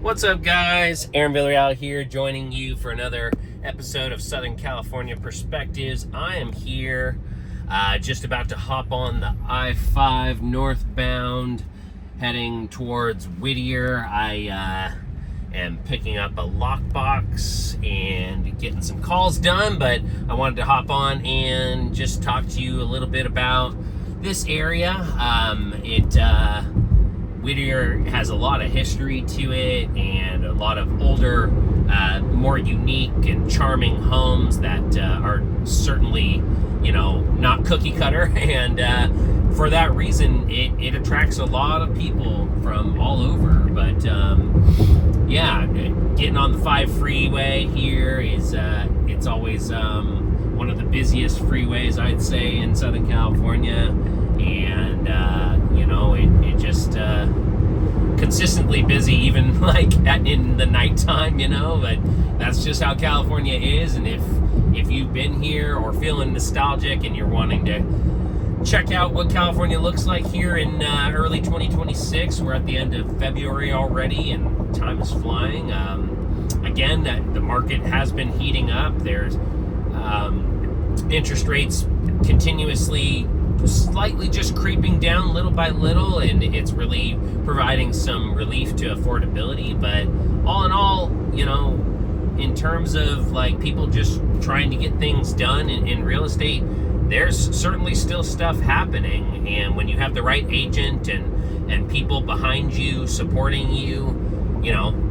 What's up, guys? Aaron Villarreal here, joining you for another episode of Southern California Perspectives. I am here just about to hop on the I-5 northbound, heading towards Whittier. I am picking up a lockbox and getting some calls done, but I wanted to hop on and just talk to you a little bit about this area. Whittier has a lot of history to it and a lot of older, more unique and charming homes that are certainly, not cookie cutter. And for that reason, it attracts a lot of people from all over. But getting on the 5 freeway here is it's always one of the busiest freeways, I'd say, in Southern California. And it just consistently busy, even like in the nighttime, but that's just how California is. And if you've been here or feeling nostalgic and you're wanting to check out what California looks like here in early 2026, we're at the end of February already and time is flying. Again, the market has been heating up. There's interest rates continuously slightly just creeping down little by little, and it's really providing some relief to affordability. But all in all, in terms of like people just trying to get things done in real estate, there's certainly still stuff happening. And when you have the right agent and people behind you supporting you,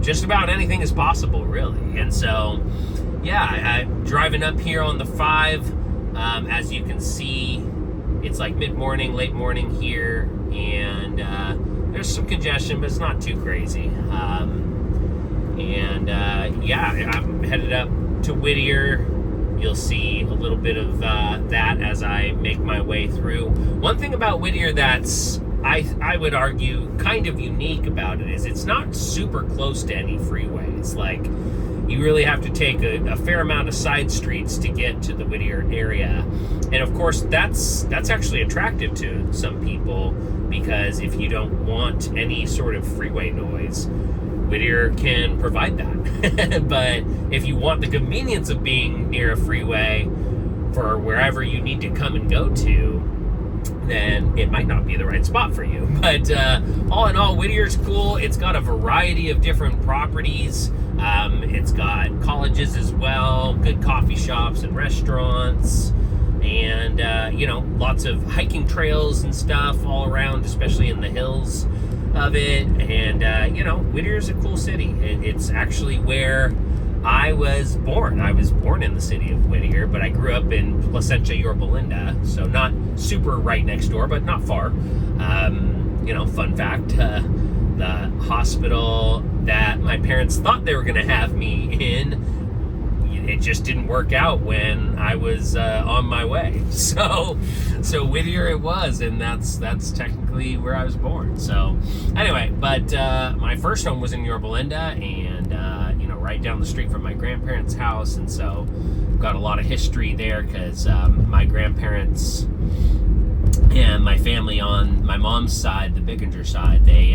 just about anything is possible, really. And so I'm driving up here on the 5. As you can see, it's like mid-morning, late morning here, and there's some congestion, but it's not too crazy. I'm headed up to Whittier. You'll see a little bit of that as I make my way through. One thing about Whittier that's, I would argue, kind of unique about it is it's not super close to any freeways. Like, you really have to take a fair amount of side streets to get to the Whittier area. And of course, that's actually attractive to some people, because if you don't want any sort of freeway noise, Whittier can provide that. But if you want the convenience of being near a freeway for wherever you need to come and go to, then it might not be the right spot for you. But all in all, Whittier's cool. It's got a variety of different properties. It's got colleges as well, good coffee shops and restaurants, and lots of hiking trails and stuff all around, especially in the hills of it. And Whittier's a cool city. It's actually where I was born. I was born in the city of Whittier, but I grew up in Placentia, Yorba Linda, so not super right next door, but not far. Fun fact, the hospital that my parents thought they were going to have me in, it just didn't work out when I was on my way. So Whittier it was, and that's technically where I was born. So anyway, but my first home was in Yorba Linda, and right down the street from my grandparents' house, and so got a lot of history there, because my grandparents and my family on my mom's side, the Bigginger side, they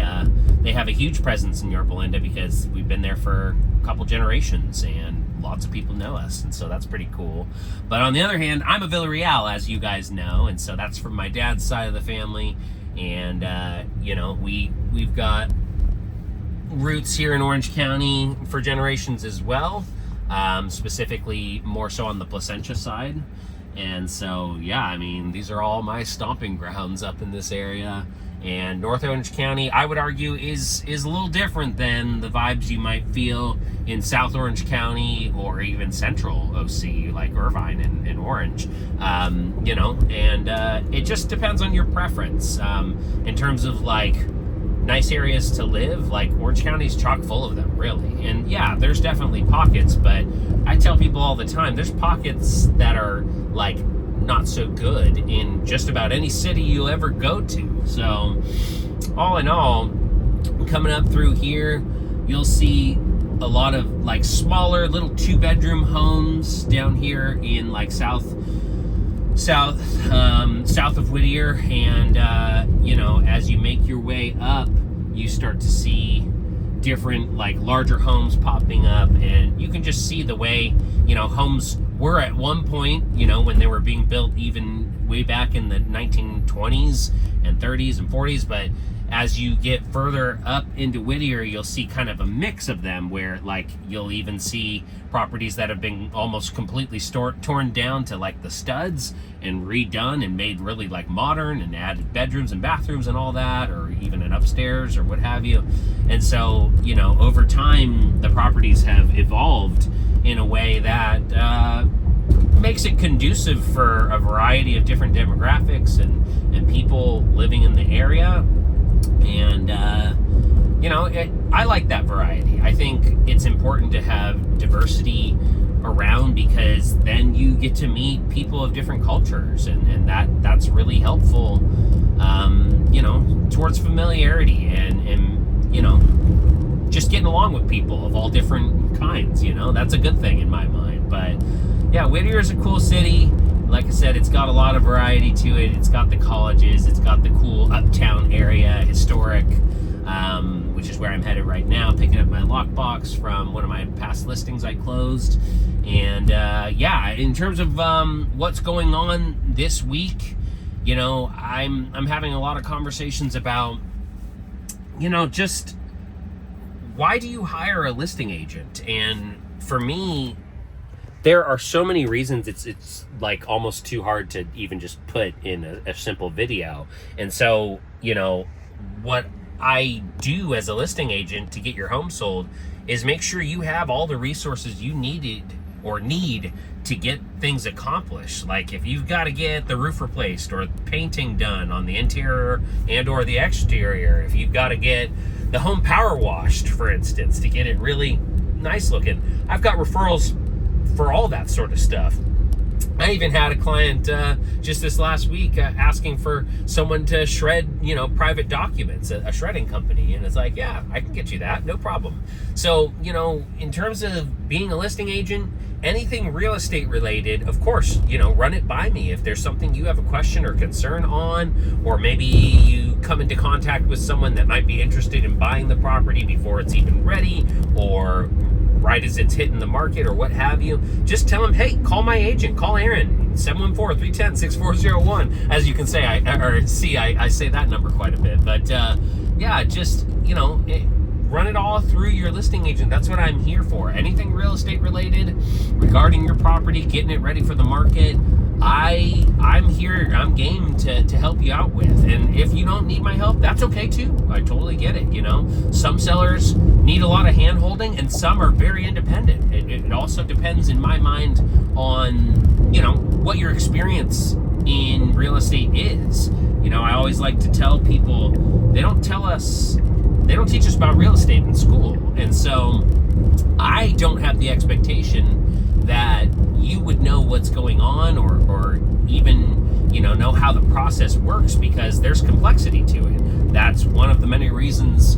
have a huge presence in Yorba Linda, because we've been there for a couple generations and lots of people know us, and so that's pretty cool. But on the other hand, I'm a Villarreal, as you guys know, and so that's from my dad's side of the family. And we've got roots here in Orange County for generations as well, specifically more so on the Placentia side. And so these are all my stomping grounds up in this area. And North Orange County, I would argue, is a little different than the vibes you might feel in South Orange County or even Central OC, like Irvine and Orange. It just depends on your preference. In terms of like nice areas to live, like Orange County's chock full of them, really. And there's definitely pockets, but I tell people all the time, there's pockets that are like not so good in just about any city you'll ever go to. So all in all, coming up through here, you'll see a lot of like smaller little 2-bedroom homes down here in like south of Whittier. And as you make your way up, you start to see different like larger homes popping up, and you can just see the way, you know, homes were at one point, you know, when they were being built even way back in the 1920s and 30s and 40s. But as you get further up into Whittier, you'll see kind of a mix of them, where like you'll even see properties that have been almost completely torn down to like the studs and redone and made really like modern, and added bedrooms and bathrooms and all that, or even an upstairs or what have you. And so, you know, over time the properties have evolved in a way that makes it conducive for a variety of different demographics and people living in the area. And you know, I like that variety. I think it's important to have diversity around, because then you get to meet people of different cultures, and that's really helpful, you know, towards familiarity and you know, just getting along with people of all different kinds. You know, that's a good thing in my mind. But yeah, Whittier is a cool city. Like I said, it's got a lot of variety to it. It's got the colleges, it's got the cool uptown area, historic, which is where I'm headed right now, picking up my lockbox from one of my past listings I closed. And yeah, in terms of what's going on this week, you know, I'm having a lot of conversations about, you know, just why do you hire a listing agent? And for me, there are so many reasons. It's like almost too hard to even just put in a simple video. And so, you know, what I do as a listing agent to get your home sold is make sure you have all the resources you need to get things accomplished. Like if you've got to get the roof replaced or painting done on the interior and or the exterior, if you've got to get the home power washed, for instance, to get it really nice looking, I've got referrals for all that sort of stuff. I even had a client just this last week asking for someone to shred, you know, private documents, a shredding company. And it's like, yeah, I can get you that, no problem. So, you know, in terms of being a listing agent, anything real estate related, of course, you know, run it by me. If there's something you have a question or concern on, or maybe you come into contact with someone that might be interested in buying the property before it's even ready, or right as it's hitting the market or what have you, just tell them, hey, call my agent, call Aaron, 714-310-6401. As you can say, I say that number quite a bit. But yeah, just, you know, run it all through your listing agent. That's what I'm here for. Anything real estate related regarding your property, getting it ready for the market, I'm here, I'm game to help you out with. And if you don't need my help, that's okay too. I totally get it. You know, some sellers need a lot of hand holding and some are very independent. It also depends in my mind on, you know, what your experience in real estate is. You know, I always like to tell people, they don't teach us about real estate in school. And so I don't have the expectation that you would know what's going on or even, you know how the process works, because there's complexity to it. That's one of the many reasons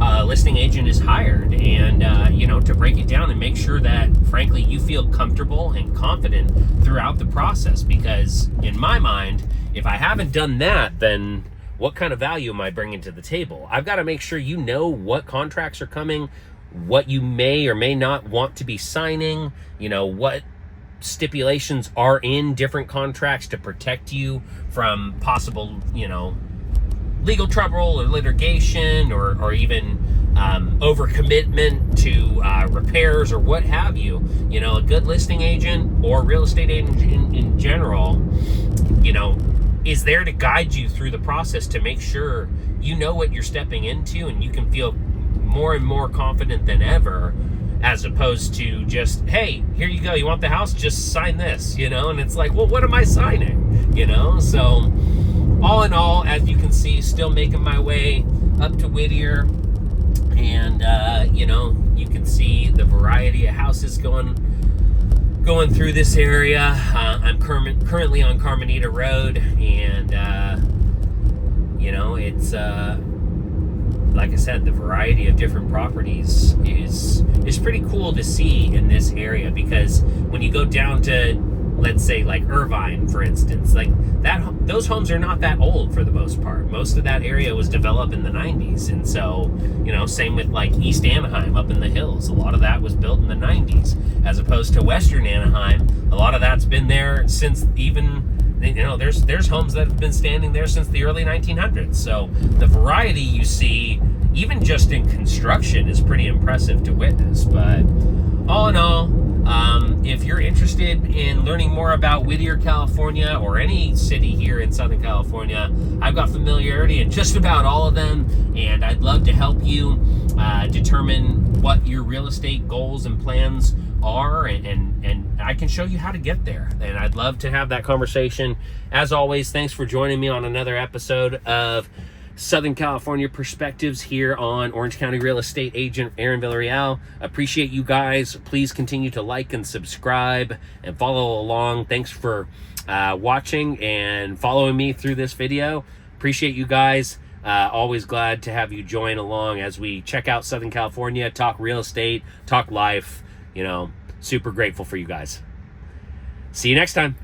a listing agent is hired, and you know, to break it down and make sure that, frankly, you feel comfortable and confident throughout the process. Because in my mind, if I haven't done that, then what kind of value am I bringing to the table? I've got to make sure you know what contracts are coming, what you may or may not want to be signing, you know, what stipulations are in different contracts to protect you from possible, you know, legal trouble or litigation, or even overcommitment to repairs or what have you. You know, a good listing agent or real estate agent in general, you know, is there to guide you through the process to make sure you know what you're stepping into, and you can feel more and more confident than ever, as opposed to just, hey, here you go, you want the house, just sign this, you know. And it's like, well, what am I signing, you know? So all in all, as you can see, still making my way up to Whittier, and you know, you can see the variety of houses going through this area. I'm currently on Carmenita Road, and you know, it's like I said, the variety of different properties is pretty cool to see in this area, because when you go down to let's say like Irvine, for instance, like those homes are not that old for the most part. Most of that area was developed in the 90s. And so, same with like East Anaheim up in the hills. A lot of that was built in the 90s, as opposed to Western Anaheim. A lot of that's been there since even, there's homes that have been standing there since the early 1900s. So the variety you see, even just in construction, is pretty impressive to witness. But all in all, if you're interested in learning more about Whittier, California, or any city here in Southern California, I've got familiarity in just about all of them, and I'd love to help you determine what your real estate goals and plans are, and I can show you how to get there. And I'd love to have that conversation. As always, thanks for joining me on another episode of Southern California Perspectives here on Orange County Real Estate Agent Aaron Villarreal. Appreciate you guys. Please continue to like and subscribe and follow along. Thanks for watching and following me through this video. Appreciate you guys. Always glad to have you join along as we check out Southern California, talk real estate, talk life. Super grateful for you guys. See you next time.